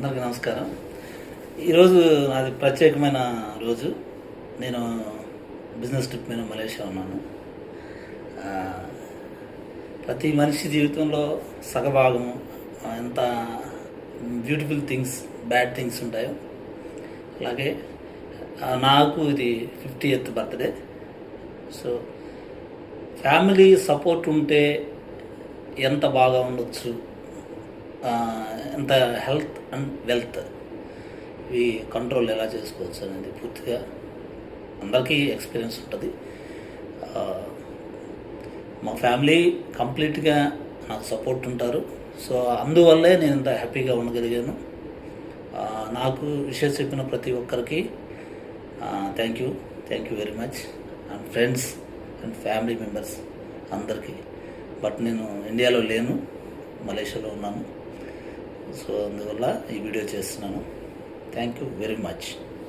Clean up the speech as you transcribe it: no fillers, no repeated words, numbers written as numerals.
అందరికీ నమస్కారం. ఈరోజు నాది ప్రత్యేకమైన రోజు. నేను బిజినెస్ ట్రిప్ మీద మలేషియా ఉన్నాను. ప్రతి మనిషి జీవితంలో సగభాగం ఎంత బ్యూటిఫుల్ థింగ్స్, బ్యాడ్ థింగ్స్ ఉంటాయో అలాగే నాకు ఇది 50th birthday. So family support ఉంటే ఎంత బాగా ఉండొచ్చు, ఎంత హెల్త్ అండ్ వెల్త్ ఇవి కంట్రోల్ ఎలా చేసుకోవచ్చు అనేది పూర్తిగా అందరికీ ఎక్స్పీరియన్స్ ఉంటుంది. మా ఫ్యామిలీ కంప్లీట్గా నాకు సపోర్ట్ ఉంటారు. సో అందువల్లే నేను ఇంత హ్యాపీగా ఉండగలిగాను. నాకు విషయం చెప్పిన ప్రతి ఒక్కరికి thank you very much. And friends and family members అందరికీ. బట్ నేను ఇండియాలో లేను, మలేషియాలో ఉన్నాను. సో అందువల్ల ఈ వీడియో చేస్తున్నాను. Thank you very much.